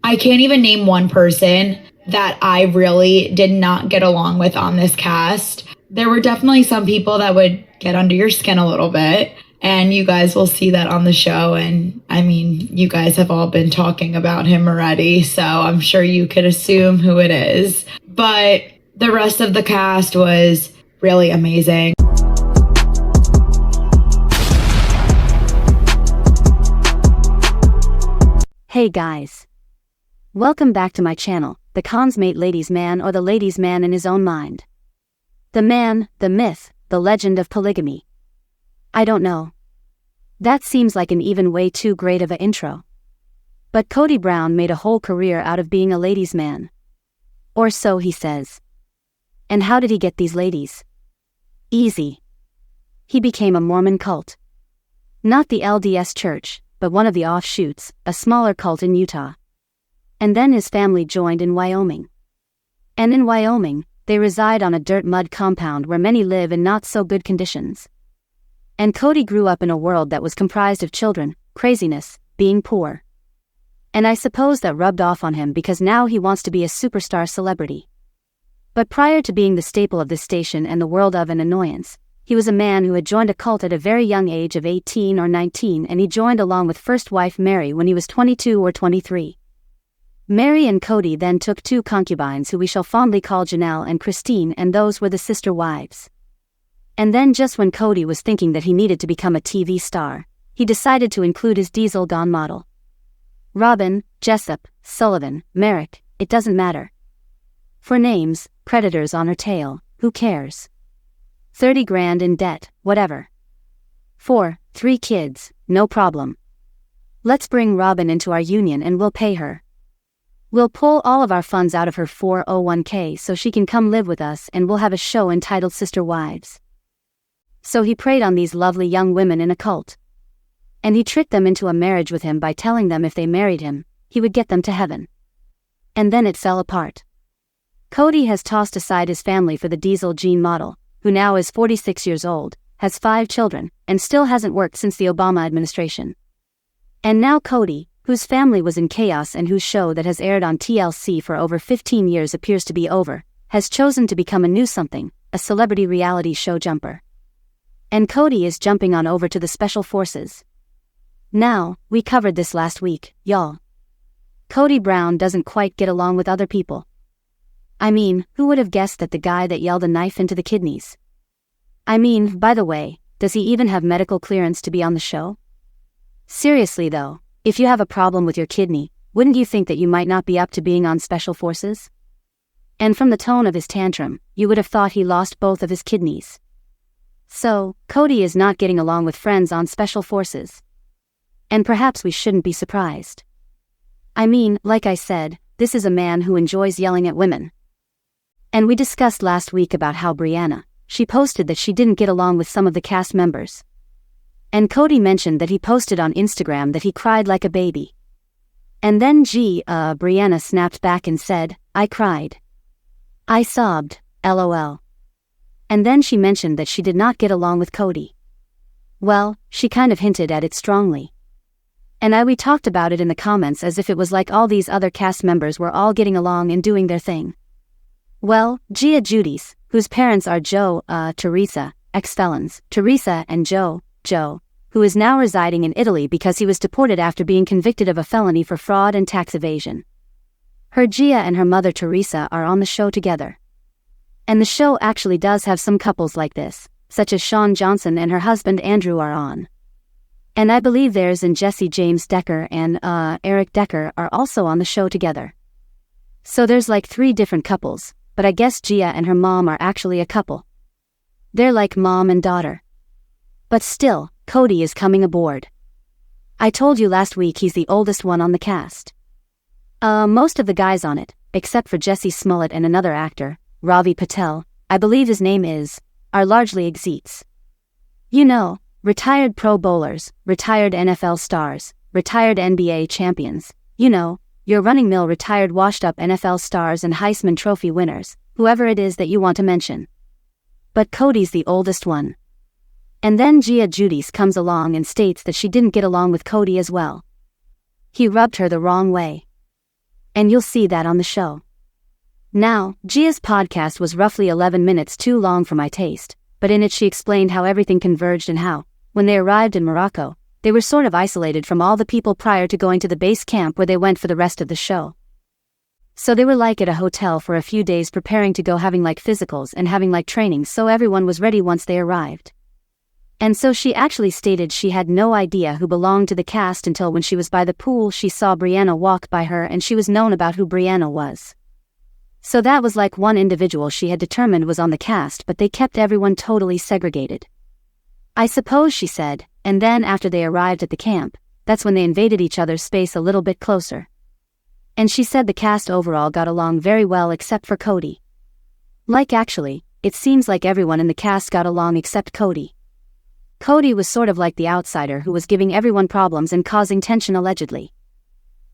I can't even name one person that I really did not get along with on this cast. There were definitely some people that would get under your skin a little bit, and you guys will see that on the show. And I mean, you guys have all been talking about him already, so I'm sure you could assume who it is. But the rest of the cast was really amazing. Hey guys. Welcome back to my channel, the Consmate Ladies Man, or the Ladies Man in his own mind. The man, the myth, the legend of polygamy. I don't know. That seems like an even way too great of an intro. But Cody Brown made a whole career out of being a ladies' man. Or so he says. And how did he get these ladies? Easy. He became a Mormon cult. Not the LDS Church, but one of the offshoots, a smaller cult in Utah. And then his family joined in Wyoming. And in Wyoming, they reside on a dirt mud compound where many live in not so good conditions. And Cody grew up in a world that was comprised of children, craziness, being poor. And I suppose that rubbed off on him because now he wants to be a superstar celebrity. But prior to being the staple of this station and the world of an annoyance, he was a man who had joined a cult at a very young age of 18 or 19, and he joined along with first wife Mary when he was 22 or 23. Mary and Cody then took two concubines who we shall fondly call Janelle and Christine, and those were the sister wives. And then just when Cody was thinking that he needed to become a TV star, he decided to include his Diesel Gone model. Robin, Jessup, Sullivan, Merrick, it doesn't matter. For names, predators on her tail, who cares? 30 grand in debt, whatever. 3 kids, no problem. Let's bring Robin into our union and we'll pay her. We'll pull all of our funds out of her 401k so she can come live with us, and we'll have a show entitled Sister Wives. So he preyed on these lovely young women in a cult. And he tricked them into a marriage with him by telling them if they married him, he would get them to heaven. And then it fell apart. Cody has tossed aside his family for the Diesel Gene model, who now is 46 years old, has 5 children, and still hasn't worked since the Obama administration. And now Cody, whose family was in chaos and whose show that has aired on TLC for over 15 years appears to be over, has chosen to become a new something, a celebrity reality show jumper. And Cody is jumping on over to the Special Forces. Now, we covered this last week, y'all. Cody Brown doesn't quite get along with other people. I mean, who would have guessed that the guy that yelled a knife into the kidneys? I mean, by the way, does he even have medical clearance to be on the show? Seriously though, if you have a problem with your kidney, wouldn't you think that you might not be up to being on Special Forces? And from the tone of his tantrum, you would have thought he lost both of his kidneys. So, Cody is not getting along with friends on Special Forces. And perhaps we shouldn't be surprised. I mean, like I said, this is a man who enjoys yelling at women. And we discussed last week about how Brianna, she posted that she didn't get along with some of the cast members. And Cody mentioned that he posted on Instagram that he cried like a baby. And then Brianna snapped back and said, I cried. I sobbed, LOL. And then she mentioned that she did not get along with Cody. Well, she kind of hinted at it strongly. And we talked about it in the comments as if it was like all these other cast members were all getting along and doing their thing. Well, Gia Giudice, whose parents are Teresa, ex-felons, Teresa and Joe, who is now residing in Italy because he was deported after being convicted of a felony for fraud and tax evasion. Her Gia and her mother Teresa are on the show together. And the show actually does have some couples like this, such as Shawn Johnson and her husband Andrew are on. And I believe theirs and Jesse James Decker and Eric Decker are also on the show together. So there's like 3 different couples, but I guess Gia and her mom are actually a couple. They're like mom and daughter. But still, Cody is coming aboard. I told you last week he's the oldest one on the cast. Most of the guys on it, except for Jesse Smollett and another actor, Ravi Patel, I believe his name is, are largely exeats. You know, retired Pro Bowlers, retired NFL stars, retired NBA champions, you know, your running-mill retired washed-up NFL stars and Heisman Trophy winners, whoever it is that you want to mention. But Cody's the oldest one. And then Gia Giudice comes along and states that she didn't get along with Cody as well. He rubbed her the wrong way. And you'll see that on the show. Now, Gia's podcast was roughly 11 minutes too long for my taste, but in it she explained how everything converged and how, when they arrived in Morocco, they were sort of isolated from all the people prior to going to the base camp where they went for the rest of the show. So they were like at a hotel for a few days preparing to go, having like physicals and having like trainings, so everyone was ready once they arrived. And so she actually stated she had no idea who belonged to the cast until when she was by the pool she saw Brianna walk by her and she was known about who Brianna was. So that was like one individual she had determined was on the cast, but they kept everyone totally segregated. I suppose, she said, and then after they arrived at the camp, that's when they invaded each other's space a little bit closer. And she said the cast overall got along very well except for Kody. Like actually, it seems like everyone in the cast got along except Kody. Kody was sort of like the outsider who was giving everyone problems and causing tension allegedly.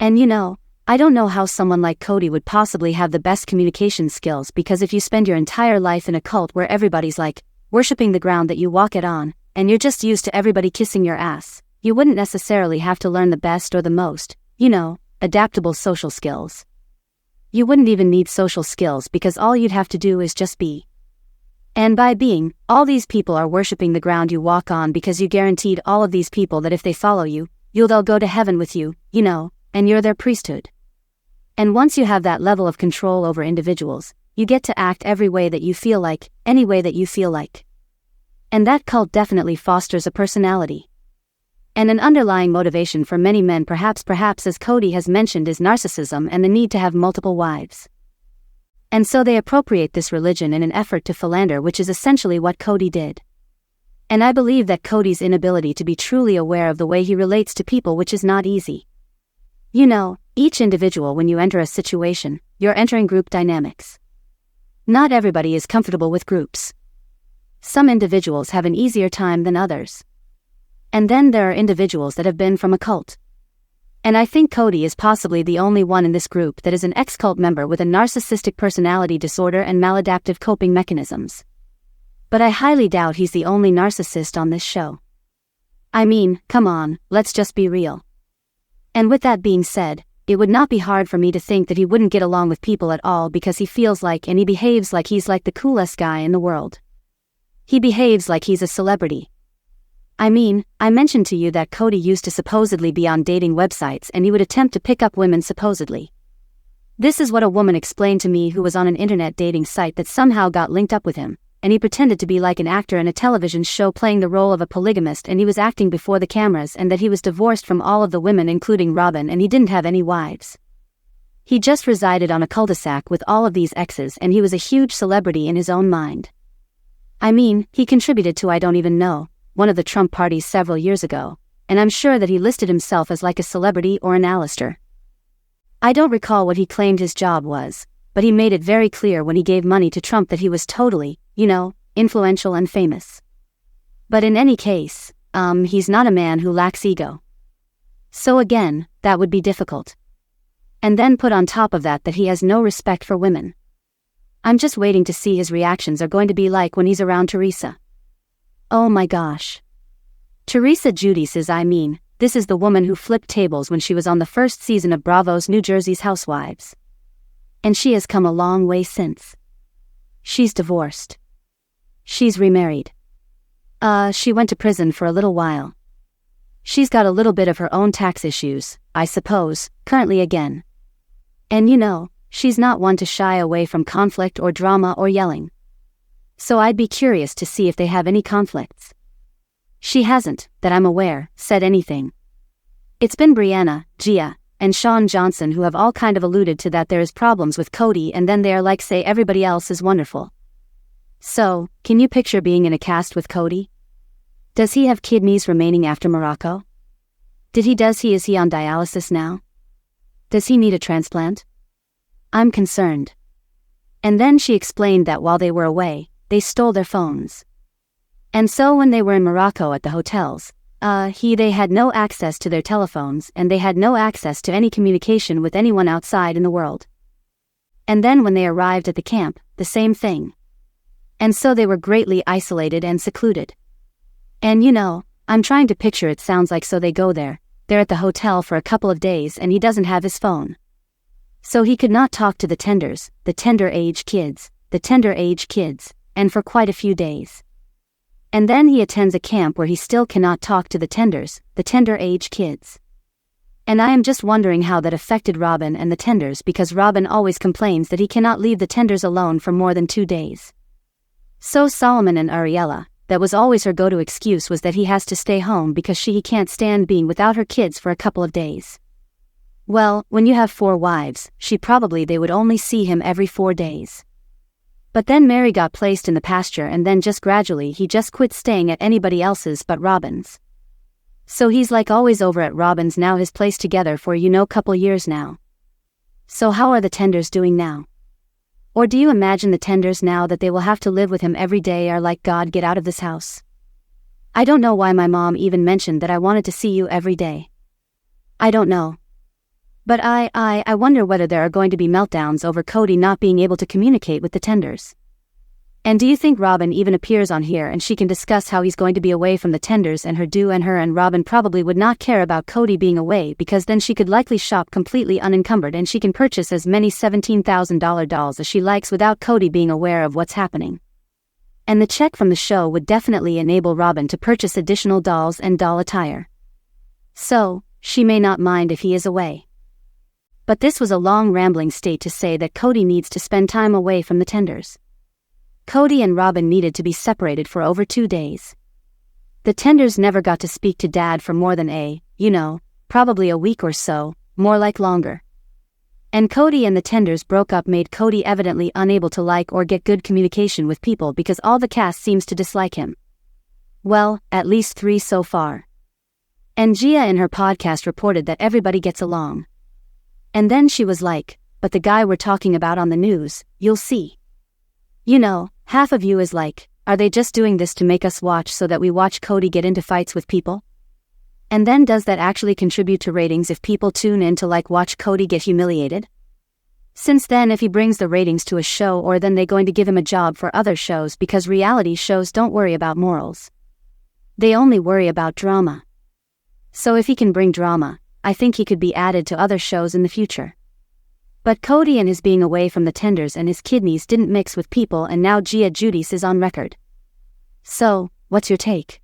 And you know, I don't know how someone like Kody would possibly have the best communication skills, because if you spend your entire life in a cult where everybody's like, worshipping the ground that you walk it on, and you're just used to everybody kissing your ass, you wouldn't necessarily have to learn the best or the most, adaptable social skills. You wouldn't even need social skills because all you'd have to do is just be. And by being, all these people are worshipping the ground you walk on because you guaranteed all of these people that if they follow you, they'll go to heaven with you, and you're their priesthood. And once you have that level of control over individuals, you get to act every way that you feel like, any way that you feel like. And that cult definitely fosters a personality. And an underlying motivation for many men, perhaps as Kody has mentioned, is narcissism and the need to have multiple wives. And so they appropriate this religion in an effort to philander, which is essentially what Kody did. And I believe that Kody's inability to be truly aware of the way he relates to people, which is not easy. Each individual, when you enter a situation, you're entering group dynamics. Not everybody is comfortable with groups. Some individuals have an easier time than others. And then there are individuals that have been from a cult. And I think Kody is possibly the only one in this group that is an ex-cult member with a narcissistic personality disorder and maladaptive coping mechanisms. But I highly doubt he's the only narcissist on this show. I mean, come on, let's just be real. And with that being said, it would not be hard for me to think that he wouldn't get along with people at all because he feels like and he behaves like he's like the coolest guy in the world. He behaves like he's a celebrity. I mean, I mentioned to you that Kody used to supposedly be on dating websites and he would attempt to pick up women supposedly. This is what a woman explained to me who was on an internet dating site that somehow got linked up with him, and he pretended to be like an actor in a television show playing the role of a polygamist, and he was acting before the cameras, and that he was divorced from all of the women including Robin, and he didn't have any wives. He just resided on a cul-de-sac with all of these exes, and he was a huge celebrity in his own mind. I mean, he contributed to I don't even know, one of the Trump parties several years ago, and I'm sure that he listed himself as like a celebrity or an A-lister. I don't recall what he claimed his job was, but he made it very clear when he gave money to Trump that he was totally, influential and famous. But in any case, he's not a man who lacks ego. So again, that would be difficult. And then put on top of that he has no respect for women. I'm just waiting to see his reactions are going to be like when he's around Teresa. Oh my gosh. Gia Giudice is, this is the woman who flipped tables when she was on the first season of Bravo's New Jersey's Housewives. And she has come a long way since. She's divorced. She's remarried. She went to prison for a little while. She's got a little bit of her own tax issues, I suppose, currently again. And she's not one to shy away from conflict or drama or yelling. So I'd be curious to see if they have any conflicts. She hasn't, that I'm aware, said anything. It's been Brianna, Gia, and Sean Johnson who have all kind of alluded to that there is problems with Kody, and then they are like say everybody else is wonderful. So, can you picture being in a cast with Kody? Does he have kidneys remaining after Morocco? Is he on dialysis now? Does he need a transplant? I'm concerned. And then she explained that while they were away, they stole their phones. And so when they were in Morocco at the hotels, they had no access to their telephones, and they had no access to any communication with anyone outside in the world. And then when they arrived at the camp, the same thing. And so they were greatly isolated and secluded. And I'm trying to picture it. Sounds like so they go there, they're at the hotel for a couple of days and he doesn't have his phone. So he could not talk to the tenders, the tender age kids, and for quite a few days. And then he attends a camp where he still cannot talk to the tenders, the tender age kids. And I am just wondering how that affected Robin and the tenders, because Robin always complains that he cannot leave the tenders alone for more than 2 days. So Solomon and Ariella, that was always her go-to excuse, was that he has to stay home because he can't stand being without her kids for a couple of days. Well, when you have 4 wives, they would only see him every 4 days. But then Mary got placed in the pasture, and then just gradually he just quit staying at anybody else's but Robin's. So he's like always over at Robin's now, his place together for couple years now. So how are the tenders doing now? Or do you imagine the tenders now that they will have to live with him every day are like, God, get out of this house? I don't know why my mom even mentioned that I wanted to see you every day. I don't know. But I wonder whether there are going to be meltdowns over Kody not being able to communicate with the tenders. And do you think Robin even appears on here and she can discuss how he's going to be away from the tenders and her and Robin probably would not care about Kody being away, because then she could likely shop completely unencumbered and she can purchase as many $17,000 dolls as she likes without Kody being aware of what's happening. And the check from the show would definitely enable Robin to purchase additional dolls and doll attire. So, she may not mind if he is away. But this was a long rambling state to say that Kody needs to spend time away from the tenders. Kody and Robin needed to be separated for over 2 days. The tenders never got to speak to Dad for more than probably a week or so, more like longer. And Kody and the tenders broke up made Kody evidently unable to like or get good communication with people because all the cast seems to dislike him. Well, at least 3 so far. And Gia in her podcast reported that everybody gets along. And then she was like, but the guy we're talking about on the news, you'll see. Half of you is like, are they just doing this to make us watch so that we watch Kody get into fights with people? And then does that actually contribute to ratings if people tune in to watch Kody get humiliated? Since then, if he brings the ratings to a show, or then they going to give him a job for other shows, because reality shows don't worry about morals. They only worry about drama. So if he can bring drama, I think he could be added to other shows in the future. But Kody and his being away from the tenders and his kidneys didn't mix with people, and now Gia Giudice is on record. So, what's your take?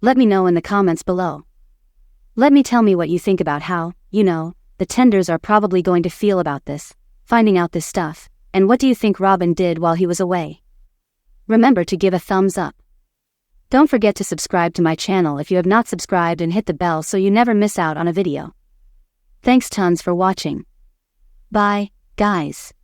Let me know in the comments below. Let me tell me what you think about how, the tenders are probably going to feel about this, finding out this stuff, and what do you think Robin did while he was away? Remember to give a thumbs up. Don't forget to subscribe to my channel if you have not subscribed, and hit the bell so you never miss out on a video. Thanks tons for watching. Bye, guys.